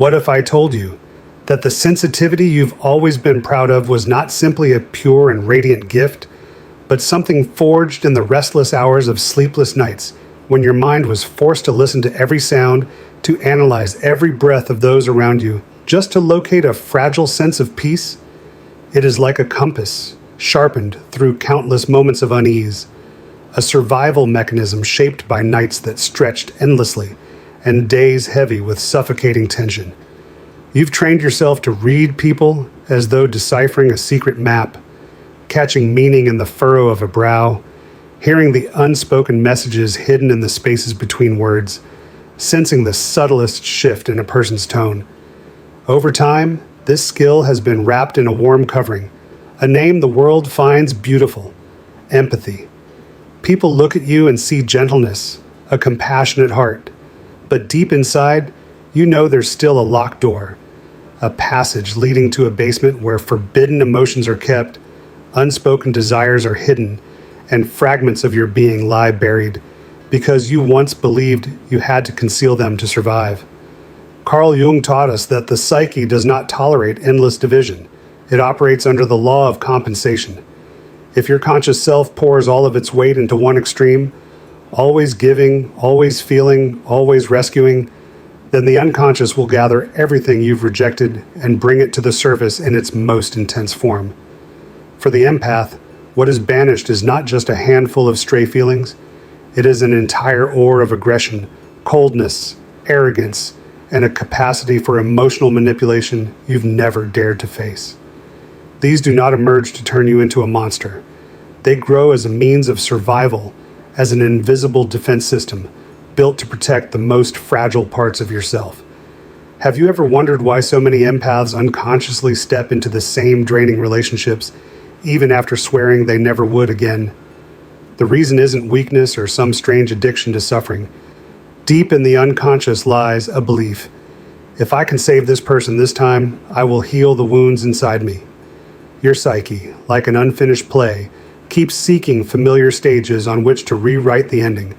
What if I told you that the sensitivity you've always been proud of was not simply a pure and radiant gift, but something forged in the restless hours of sleepless nights when your mind was forced to listen to every sound, to analyze every breath of those around you, just to locate a fragile sense of peace? It is like a compass, sharpened through countless moments of unease, a survival mechanism shaped by nights that stretched endlessly and days heavy with suffocating tension. You've trained yourself to read people as though deciphering a secret map, catching meaning in the furrow of a brow, hearing the unspoken messages hidden in the spaces between words, sensing the subtlest shift in a person's tone. Over time, this skill has been wrapped in a warm covering, a name the world finds beautiful: empathy. People look at you and see gentleness, a compassionate heart, but deep inside, you know there's still a locked door, a passage leading to a basement where forbidden emotions are kept, unspoken desires are hidden, and fragments of your being lie buried because you once believed you had to conceal them to survive. Carl Jung taught us that the psyche does not tolerate endless division. It operates under the law of compensation. If your conscious self pours all of its weight into one extreme, always giving, always feeling, always rescuing, then the unconscious will gather everything you've rejected and bring it to the surface in its most intense form. For the empath, what is banished is not just a handful of stray feelings, it is an entire ore of aggression, coldness, arrogance, and a capacity for emotional manipulation you've never dared to face. These do not emerge to turn you into a monster. They grow as a means of survival, as an invisible defense system built to protect the most fragile parts of yourself. Have you ever wondered why so many empaths unconsciously step into the same draining relationships, even after swearing they never would again? The reason isn't weakness or some strange addiction to suffering. Deep in the unconscious lies a belief: if I can save this person this time, I will heal the wounds inside me. Your psyche, like an unfinished play, keeps seeking familiar stages on which to rewrite the ending,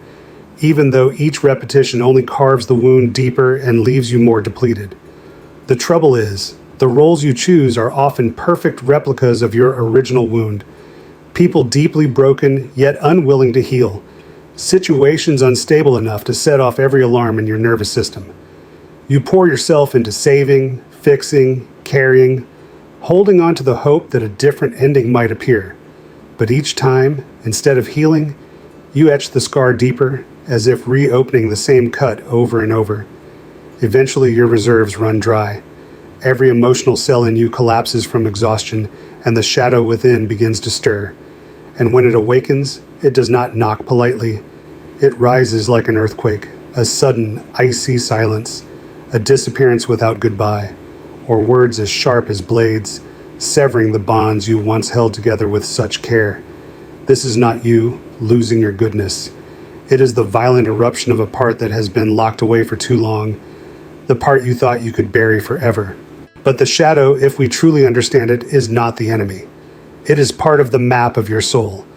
even though each repetition only carves the wound deeper and leaves you more depleted. The trouble is, the roles you choose are often perfect replicas of your original wound. People deeply broken, yet unwilling to heal. Situations unstable enough to set off every alarm in your nervous system. You pour yourself into saving, fixing, carrying, holding on to the hope that a different ending might appear. But each time, instead of healing, you etch the scar deeper, as if reopening the same cut over and over. Eventually, your reserves run dry. Every emotional cell in you collapses from exhaustion, and the shadow within begins to stir. And when it awakens, it does not knock politely. It rises like an earthquake, a sudden, icy silence, a disappearance without goodbye, or words as sharp as blades, severing the bonds you once held together with such care. This is not you losing your goodness. It is the violent eruption of a part that has been locked away for too long, the part you thought you could bury forever. But the shadow, if we truly understand it, is not the enemy. It is part of the map of your soul,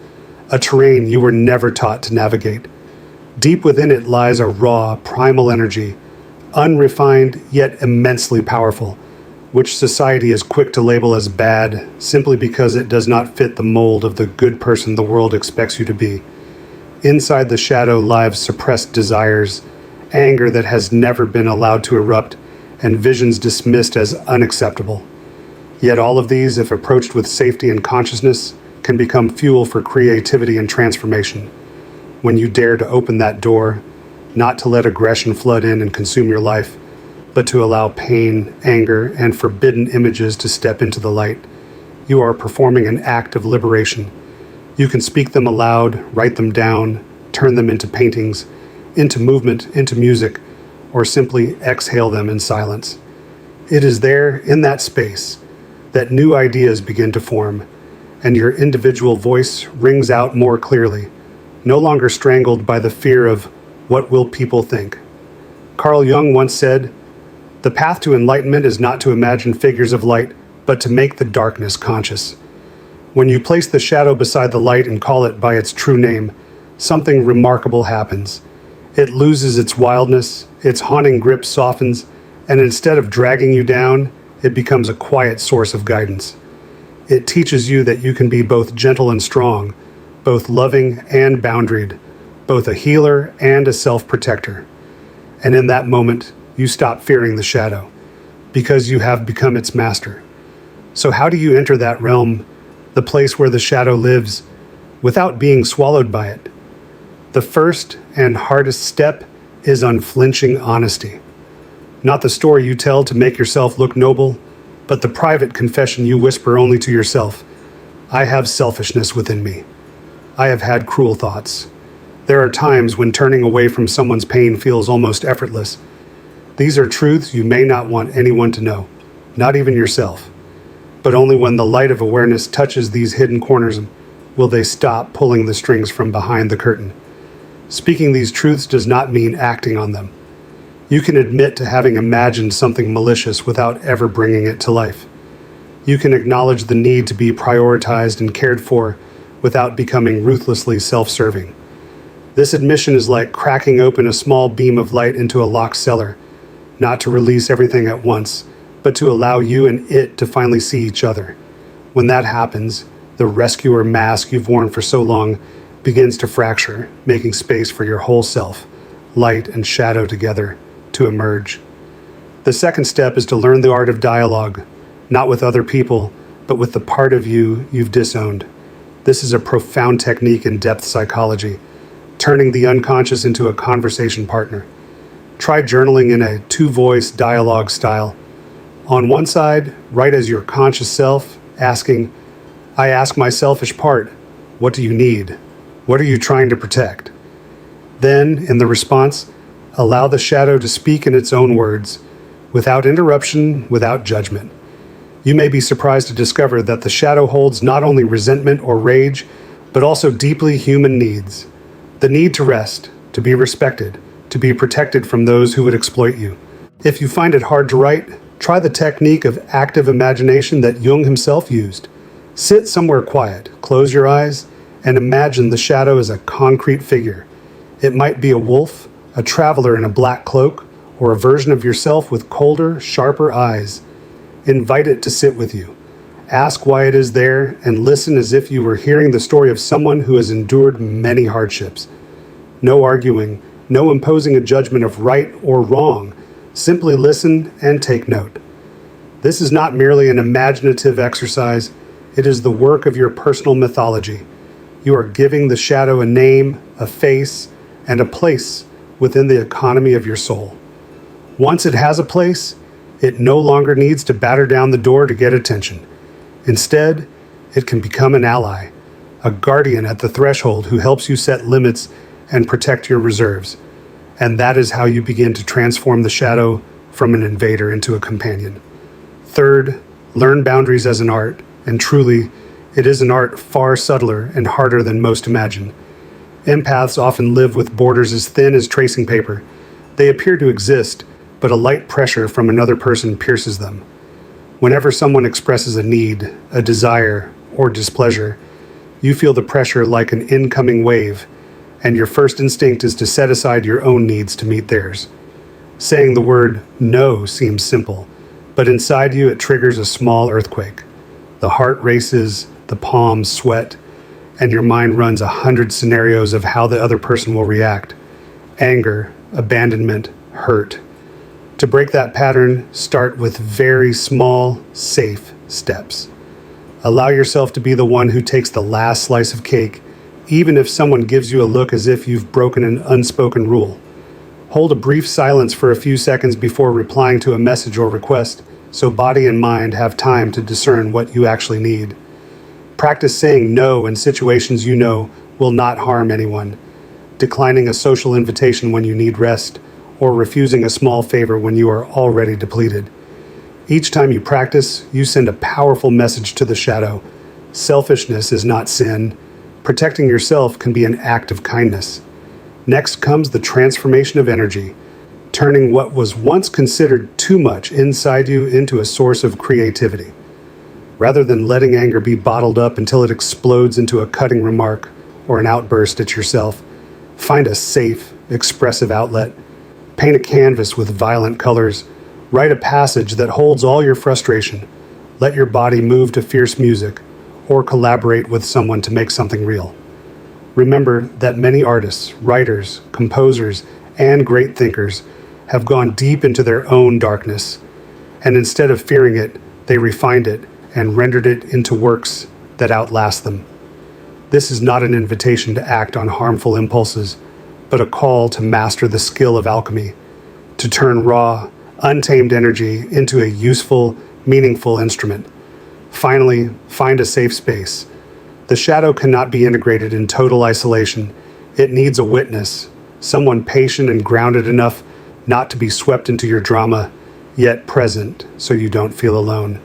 a terrain you were never taught to navigate. Deep within it lies a raw, primal energy, unrefined yet immensely powerful, which society is quick to label as bad simply because it does not fit the mold of the good person the world expects you to be. Inside the shadow lies suppressed desires, anger that has never been allowed to erupt, and visions dismissed as unacceptable. Yet all of these, if approached with safety and consciousness, can become fuel for creativity and transformation. When you dare to open that door, not to let aggression flood in and consume your life, but to allow pain, anger, and forbidden images to step into the light, you are performing an act of liberation. You can speak them aloud, write them down, turn them into paintings, into movement, into music, or simply exhale them in silence. It is there, in that space, that new ideas begin to form, and your individual voice rings out more clearly, no longer strangled by the fear of what will people think. Carl Jung once said, "The path to enlightenment is not to imagine figures of light, but to make the darkness conscious." When you place the shadow beside the light and call it by its true name, something remarkable happens. It loses its wildness, its haunting grip softens, And instead of dragging you down, it becomes a quiet source of guidance. It teaches you that you can be both gentle and strong, both loving and boundaried, both a healer and a self-protector. And in that moment, you stop fearing the shadow, because you have become its master. So how do you enter that realm, the place where the shadow lives, without being swallowed by it? The first and hardest step is unflinching honesty. Not the story you tell to make yourself look noble, but the private confession you whisper only to yourself. I have selfishness within me. I have had cruel thoughts. There are times when turning away from someone's pain feels almost effortless. These are truths you may not want anyone to know, not even yourself. But only when the light of awareness touches these hidden corners will they stop pulling the strings from behind the curtain. Speaking these truths does not mean acting on them. You can admit to having imagined something malicious without ever bringing it to life. You can acknowledge the need to be prioritized and cared for without becoming ruthlessly self-serving. This admission is like cracking open a small beam of light into a locked cellar, not to release everything at once, but to allow you and it to finally see each other. When that happens, the rescuer mask you've worn for so long begins to fracture, making space for your whole self, light and shadow together, to emerge. The second step is to learn the art of dialogue, not with other people, but with the part of you you've disowned. This is a profound technique in depth psychology, turning the unconscious into a conversation partner. Try journaling in a two-voice dialogue style. On one side, write as your conscious self, asking, I ask my selfish part, what do you need? What are you trying to protect? Then, in the response, allow the shadow to speak in its own words, without interruption, without judgment. You may be surprised to discover that the shadow holds not only resentment or rage, but also deeply human needs. The need to rest, to be respected, to be protected from those who would exploit you. If you find it hard to write, try the technique of active imagination that Jung himself used. Sit somewhere quiet, close your eyes, and imagine the shadow as a concrete figure. It might be a wolf, a traveler in a black cloak, or a version of yourself with colder, sharper eyes. Invite it to sit with you. Ask why it is there, and listen as if you were hearing the story of someone who has endured many hardships. No arguing, no imposing a judgment of right or wrong. Simply listen and take note. This is not merely an imaginative exercise, it is the work of your personal mythology. You are giving the shadow a name, a face, and a place within the economy of your soul. Once it has a place, it no longer needs to batter down the door to get attention. Instead, it can become an ally, a guardian at the threshold who helps you set limits and protect your reserves. And that is how you begin to transform the shadow from an invader into a companion. Third, learn boundaries as an art, and truly, it is an art far subtler and harder than most imagine. Empaths often live with borders as thin as tracing paper. They appear to exist, but a light pressure from another person pierces them. Whenever someone expresses a need, a desire, or displeasure, you feel the pressure like an incoming wave, and your first instinct is to set aside your own needs to meet theirs. Saying the word no seems simple, but inside you it triggers a small earthquake. The heart races, the palms sweat, and your mind runs 100 scenarios of how the other person will react. Anger, abandonment, hurt. To break that pattern, start with very small, safe steps. Allow yourself to be the one who takes the last slice of cake, even if someone gives you a look as if you've broken an unspoken rule. Hold a brief silence for a few seconds before replying to a message or request, so body and mind have time to discern what you actually need. Practice saying no in situations you know will not harm anyone, declining a social invitation when you need rest, or refusing a small favor when you are already depleted. Each time you practice, you send a powerful message to the shadow. Selfishness is not sin. Protecting yourself can be an act of kindness. Next comes the transformation of energy, turning what was once considered too much inside you into a source of creativity. Rather than letting anger be bottled up until it explodes into a cutting remark or an outburst at yourself, find a safe, expressive outlet. Paint a canvas with violent colors, Write a passage that holds all your frustration. Let your body move to fierce music, or collaborate with someone to make something real. Remember that many artists, writers, composers, and great thinkers have gone deep into their own darkness, and instead of fearing it, they refined it and rendered it into works that outlast them. This is not an invitation to act on harmful impulses, but a call to master the skill of alchemy, to turn raw, untamed energy into a useful, meaningful instrument. Finally, find a safe space. The shadow cannot be integrated in total isolation. It needs a witness, someone patient and grounded enough not to be swept into your drama, yet present so you don't feel alone.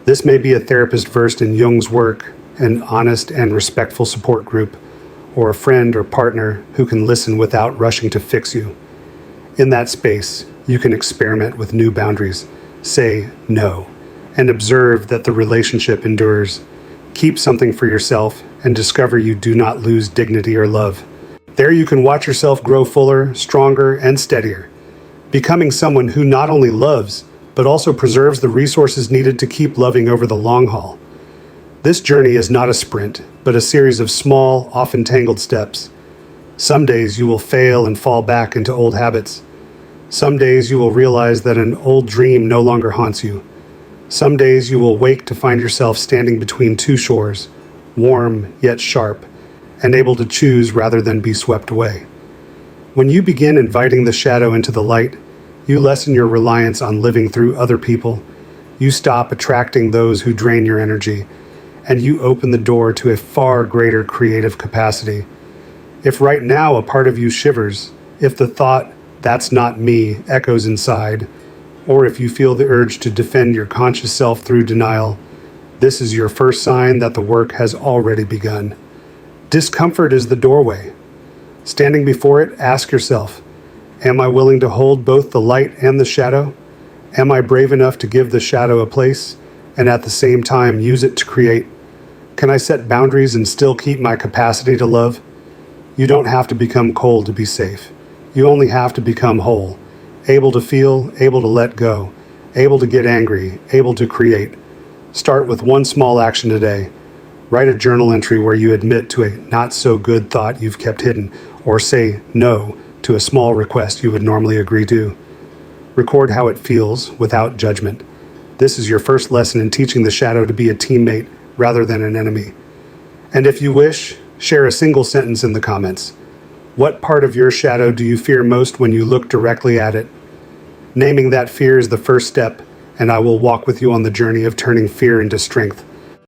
This may be a therapist versed in Jung's work, an honest and respectful support group, or a friend or partner who can listen without rushing to fix you. In that space, you can experiment with new boundaries, say no, and observe that the relationship endures. Keep something for yourself and discover you do not lose dignity or love. There you can watch yourself grow fuller, stronger, and steadier, becoming someone who not only loves, but also preserves the resources needed to keep loving over the long haul. This journey is not a sprint, but a series of small, often tangled steps. Some days you will fail and fall back into old habits. Some days you will realize that an old dream no longer haunts you. Some days you will wake to find yourself standing between two shores, warm yet sharp, and able to choose rather than be swept away. When you begin inviting the shadow into the light, you lessen your reliance on living through other people. You stop attracting those who drain your energy, and you open the door to a far greater creative capacity. If right now a part of you shivers, if the thought, "that's not me," echoes inside, or if you feel the urge to defend your conscious self through denial, this is your first sign that the work has already begun. Discomfort is the doorway. Standing before it, ask yourself, am I willing to hold both the light and the shadow? Am I brave enough to give the shadow a place and at the same time use it to create? Can I set boundaries and still keep my capacity to love? You don't have to become cold to be safe. You only have to become whole, able to feel, able to let go, able to get angry, able to create. Start with one small action today. Write a journal entry where you admit to a not-so-good thought you've kept hidden, or say no to a small request you would normally agree to. Record how it feels without judgment. This is your first lesson in teaching the shadow to be a teammate rather than an enemy. And if you wish, share a single sentence in the comments. What part of your shadow do you fear most when you look directly at it? Naming that fear is the first step, and I will walk with you on the journey of turning fear into strength.